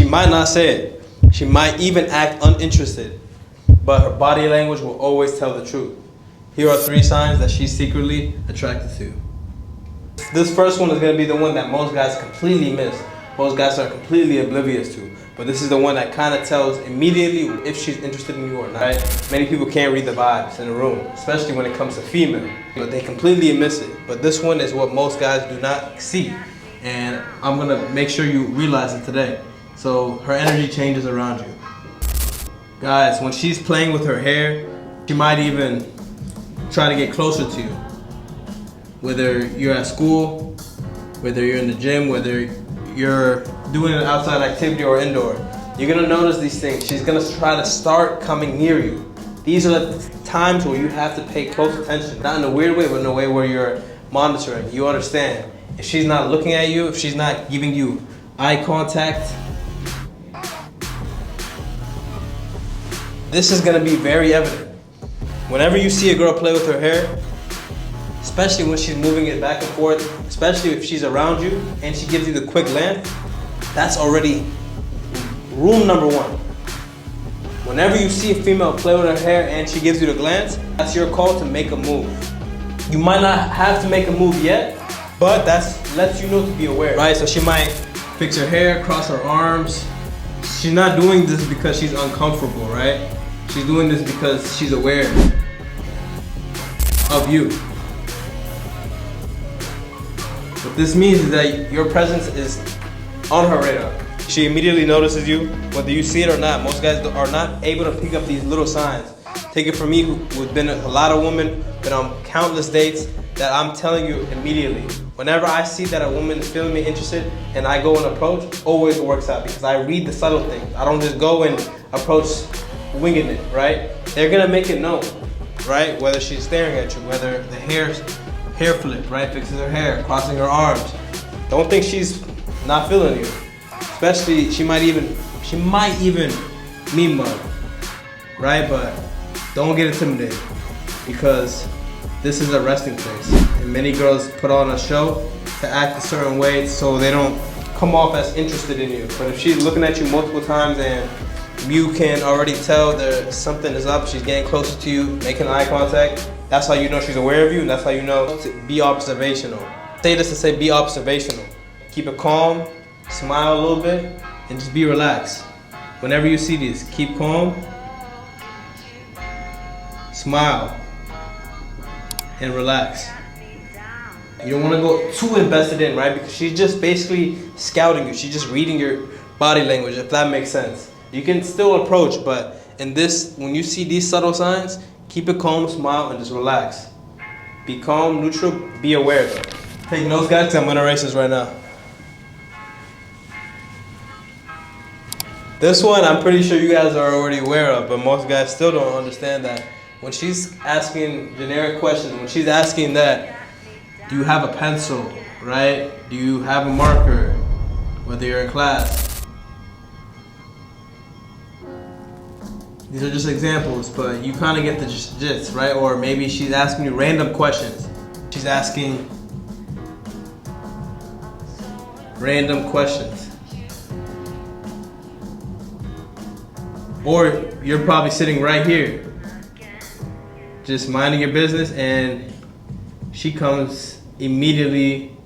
might not say it. She might even act uninterested, but her body language will always tell the truth. Here are 3 signs that she's secretly attracted to. This first one is going to be the one that most guys completely miss. Most guys are completely oblivious to. But this is the one that kind of tells immediately if she's interested in you or not. Right? Many people can't read the vibes in a room, especially when it comes to female. But they completely miss it. But this one is what most guys do not see. And I'm going to make sure you realize it today. So her energy changes around you. Guys, when she's playing with her hair, she might even try to get closer to you. Whether you're at school, whether you're in the gym, whether you're doing an outside activity or indoor, you're gonna notice these things. She's gonna try to start coming near you. These are the times where you have to pay close attention. Not in a weird way, but in a way where you're monitoring. You understand. If she's not looking at you, if she's not giving you eye contact, this is gonna be very evident. Whenever you see a girl play with her hair, especially when she's moving it back and forth, especially if she's around you and she gives you the quick glance, that's already rule number 1. Whenever you see a female play with her hair and she gives you the glance, that's your call to make a move. You might not have to make a move yet, but that lets you know to be aware, right? So she might fix her hair, cross her arms. She's not doing this because she's uncomfortable, right? She's doing this because she's aware of you. What this means is that your presence is on her radar. She immediately notices you, whether you see it or not. Most guys are not able to pick up these little signs. Take it from me, who's been a lot of women, been on countless dates, that I'm telling you immediately. Whenever I see that a woman is feeling me interested and I go and approach, always works out because I read the subtle things. I don't just go and approach winging it, right? They're gonna make it known, right? Whether she's staring at you, whether the hair flip, right? Fixes her hair, crossing her arms. Don't think she's not feeling you. Especially, she might even mean mug, right? But don't get intimidated because this is a resting place. And many girls put on a show to act a certain way so they don't come off as interested in you. But if she's looking at you multiple times and you can already tell that something is up, she's getting closer to you, making eye contact, that's how you know she's aware of you, and that's how you know to be observational. Say this to say be observational. Keep it calm, smile a little bit, and just be relaxed. Whenever you see this, keep calm, smile, and relax. You don't want to go too invested in, right? Because she's just basically scouting you. She's just reading your body language, if that makes sense. You can still approach, but in this, when you see these subtle signs, keep it calm, smile, and just relax. Be calm, neutral, be aware though. Take notes, guys, because I'm gonna erase this right now. This one, I'm pretty sure you guys are already aware of, but most guys still don't understand that. When she's asking generic questions, when she's asking that, do you have a pencil, right? Do you have a marker, whether you're in class? These are just examples, but you kind of get the gist, right? Or maybe she's asking you random questions. She's asking random questions. Or you're probably sitting right here, just minding your business, and she comes immediately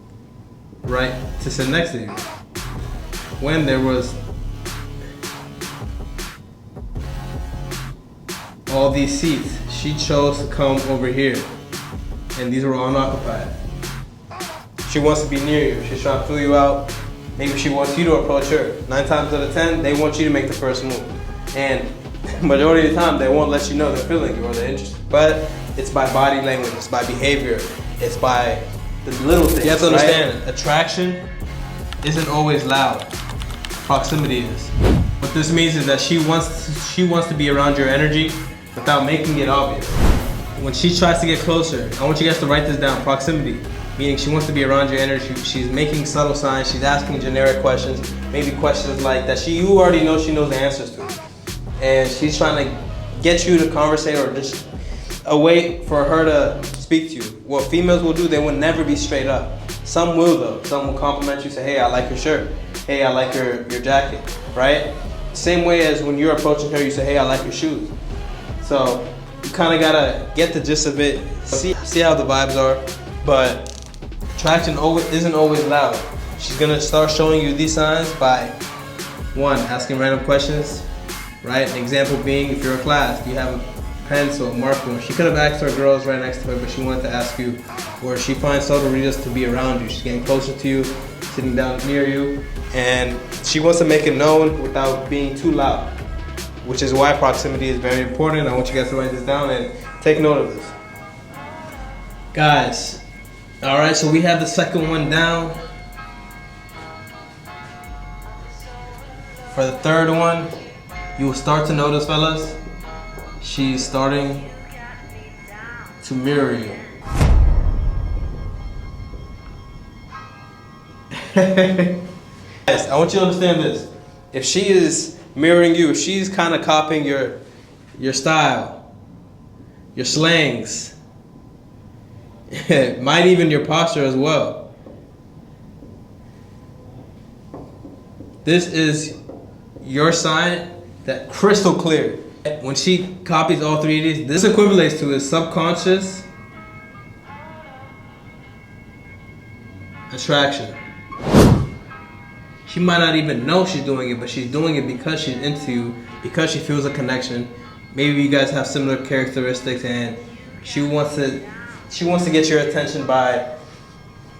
right to sit next to you. When there was all these seats, she chose to come over here, and these were unoccupied. She wants to be near you. She's trying to fill you out. Maybe she wants you to approach her. 9 times out of 10, they want you to make the first move. And majority of the time, they won't let you know they're feeling you or they're interested. But it's by body language, it's by behavior, it's by the little things. You have to understand, right? Attraction isn't always loud. Proximity is. What this means is that she wants to be around your energy without making it obvious. When she tries to get closer, I want you guys to write this down. Proximity, meaning she wants to be around your energy. She's making subtle signs. She's asking generic questions, maybe questions like that you already know she knows the answers to. And she's trying to get you to conversate, or just a way for her to speak to you. What females will do, they will never be straight up. Some will though. Some will compliment you, say, hey, I like your shirt. hey, I like your jacket, right? Same way as when you're approaching her, you say, hey, I like your shoes. So you kind of gotta get the gist of it, see how the vibes are, but attraction isn't always loud. She's gonna start showing you these signs by, one, asking random questions, right? An example being, if you're in class, you have a pencil, a marker. She could have asked her girls right next to her, but she wanted to ask you, or she finds subtle reasons to be around you. She's getting closer to you, sitting down near you, and she wants to make it known without being too loud, which is why proximity is very important. I want you guys to write this down and take note of this. Guys, all right, so we have the second one down. For the third one, you will start to notice, fellas, she's starting to mirror you. Guys, I want you to understand this. If she is mirroring you, if she's kind of copying your style, your slangs, might even your posture as well, this is your sign that crystal clear. When she copies all three of these, this equivalates to his subconscious attraction. She might not even know she's doing it, but she's doing it because she's into you, because she feels a connection. Maybe you guys have similar characteristics, and she wants to get your attention by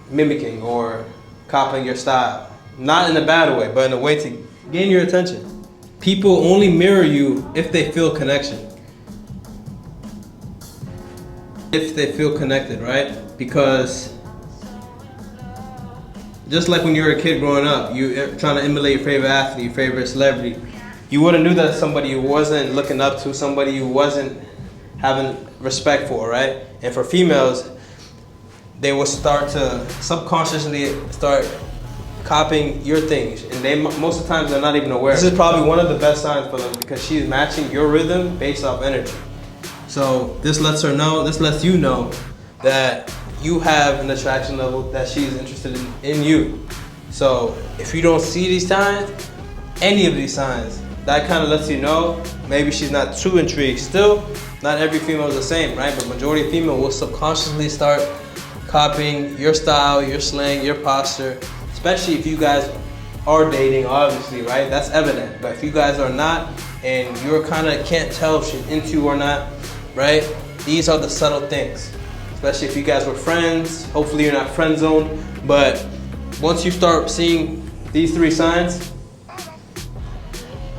mimicking or copying your style. Not in a bad way, but in a way to gain your attention. People only mirror you if they feel connection. If they feel connected, right? Because just like when you were a kid growing up, you trying to emulate your favorite athlete, your favorite celebrity, you would have knew that somebody you wasn't looking up to, somebody you wasn't having respect for, right? And for females, they will start to subconsciously start copying your things, and they most of the times they're not even aware. This is probably one of the best signs for them because she's matching your rhythm based off energy. So this lets you know that you have an attraction level, that she's interested in you. So if you don't see these signs, any of these signs, that kind of lets you know maybe she's not too intrigued. Still, not every female is the same, right? But majority of female will subconsciously start copying your style, your slang, your posture. Especially if you guys are dating, obviously, right? That's evident. But if you guys are not, and you're kind of can't tell if she's into you or not, right? These are the subtle things. Especially if you guys were friends. Hopefully you're not friend zoned. But once you start seeing these three signs,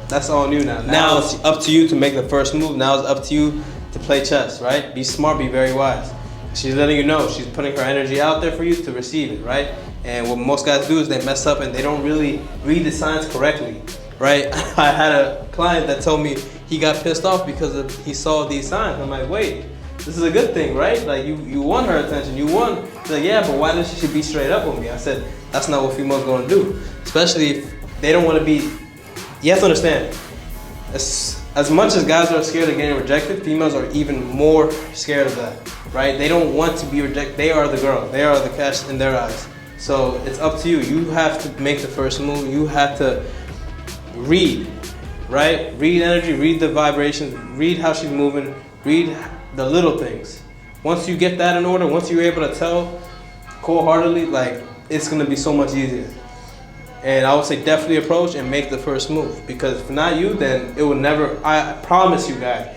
that's all new now. Now it's up to you to make the first move. Now it's up to you to play chess, right? Be smart, be very wise. She's letting you know, she's putting her energy out there for you to receive it, right? And what most guys do is they mess up and they don't really read the signs correctly, right? I had a client that told me he got pissed off because he saw these signs. I'm like, wait, this is a good thing, right? Like you want her attention, you want. She's like, yeah, but why does she be straight up with me? I said, that's not what females gonna do, especially if they don't want to be. You have to understand, as much as guys are scared of getting rejected, females are even more scared of that, right? They don't want to be rejected. They are the girl. They are the catch in their eyes. So it's up to you. You have to make the first move. You have to read, right? Read energy, read the vibrations, read how she's moving, read the little things. Once you get that in order, once you're able to tell cold-heartedly, like, it's gonna be so much easier. And I would say definitely approach and make the first move, because if not you, then it will never. I promise you guys,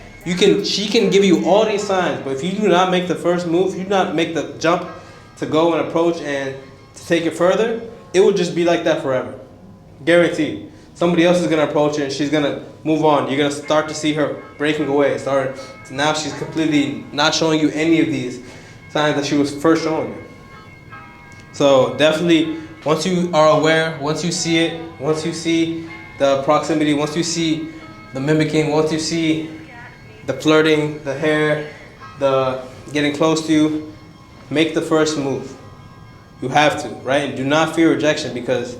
she can give you all these signs, but if you do not make the first move, if you do not make the jump to go and approach and to take it further, it will just be like that forever. Guaranteed. Somebody else is gonna approach her and she's gonna move on. You're gonna start to see her breaking away. Now she's completely not showing you any of these signs that she was first showing you. So definitely, once you are aware, once you see it, once you see the proximity, once you see the mimicking, once you see the flirting, the hair, the getting close to you, make the first move. You have to, right? And do not fear rejection, because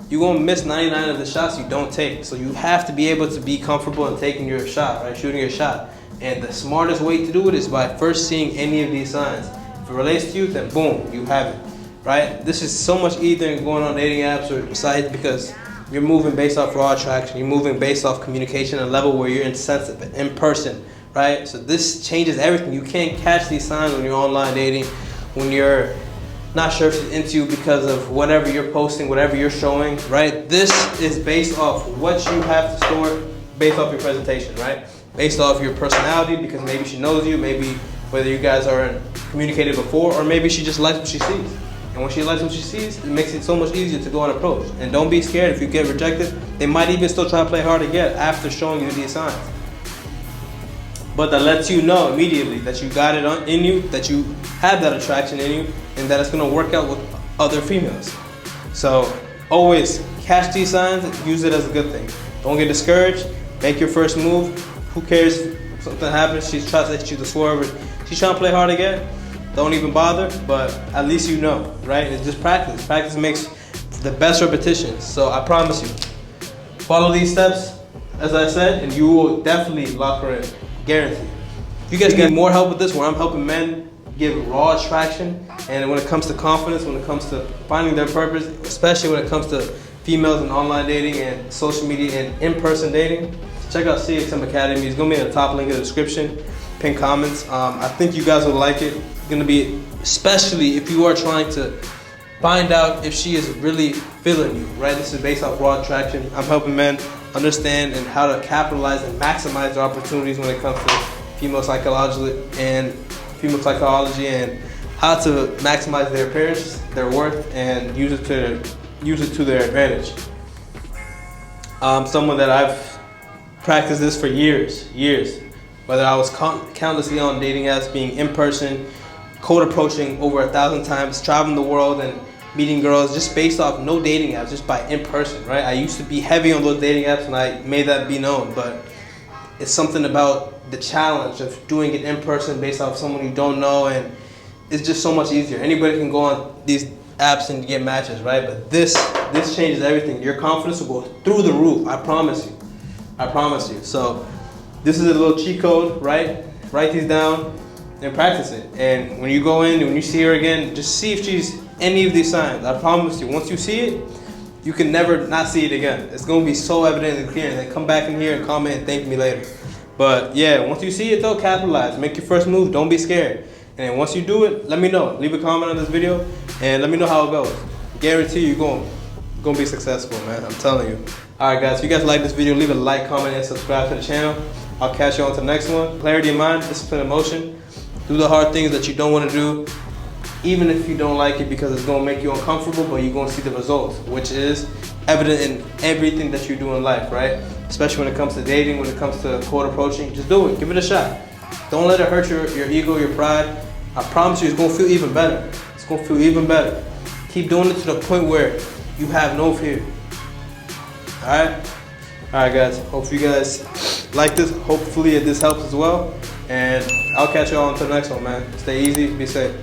you're going to miss 99 of the shots you don't take. So you have to be able to be comfortable in taking your shot, right? Shooting your shot. And the smartest way to do it is by first seeing any of these signs. If it relates to you, then boom, you have it. right? This is so much easier than going on dating apps or sites because you're moving based off raw attraction. You're moving based off communication at a level where you're insensitive, in person, right? So this changes everything. You can't catch these signs when you're online dating, when you're not sure if she's into you because of whatever you're posting, whatever you're showing, right? This is based off what you have to store, based off your presentation, right? Based off your personality, because maybe she knows you, maybe whether you guys are communicated before, or maybe she just likes what she sees. And when she likes what she sees, it makes it so much easier to go and approach. And don't be scared if you get rejected. They might even still try to play hard to get after showing you these signs. But that lets you know immediately that you got it in you, that you have that attraction in you, and that it's gonna work out with other females. So always catch these signs and use it as a good thing. Don't get discouraged, make your first move. Who cares if something happens? She tries to hit you to swerve. She's trying to play hard again. Don't even bother, but at least you know, right? It's just practice. Practice makes the best repetitions. So I promise you, follow these steps, as I said, and you will definitely lock her in. Guaranteed. If you guys need more help with this, where I'm helping men give raw attraction, and when it comes to confidence, when it comes to finding their purpose, especially when it comes to females and online dating and social media and in-person dating, check out CXM Academy. It's gonna be in the top link in the description, pin comments. I think you guys will like it. It's gonna be, especially if you are trying to find out if she is really feeling you, right? This is based off raw attraction. I'm helping men understand and how to capitalize and maximize their opportunities when it comes to female psychology and how to maximize their appearance, their worth, and use it to their advantage. Someone that I've practiced this for years. Whether I was countlessly on dating apps, being in person, cold approaching over 1,000 times, traveling the world and meeting girls just based off no dating apps, just by in person, right? I used to be heavy on those dating apps and I made that be known, but it's something about the challenge of doing it in person based off someone you don't know, and it's just so much easier. Anybody can go on these apps and get matches, right? But this changes everything. Your confidence will go through the roof, I promise you. I promise you. So this is a little cheat code, right? Write these down and practice it. And when you go in, when you see her again, just see if she's any of these signs. I promise you, once you see it, you can never not see it again. It's gonna be so evident and clear, and then come back in here and comment and thank me later. But yeah, once you see it though, capitalize. Make your first move, don't be scared. And once you do it, let me know. Leave a comment on this video and let me know how it goes. Guarantee you're gonna be successful, man. I'm telling you. Alright guys, if you guys like this video, leave a like, comment, and subscribe to the channel. I'll catch you on to the next one. Clarity of mind, discipline of motion. Do the hard things that you don't want to do, even if you don't like it, because it's going to make you uncomfortable, but you're going to see the results, which is evident in everything that you do in life, right? Especially when it comes to dating, when it comes to cold approaching. Just do it. Give it a shot. Don't let it hurt your ego, your pride. I promise you, it's going to feel even better. It's going to feel even better. Keep doing it to the point where you have no fear. Alright? Alright guys, hope you guys like this. Hopefully this helps as well. And I'll catch you all until the next one, man. Stay easy, be safe.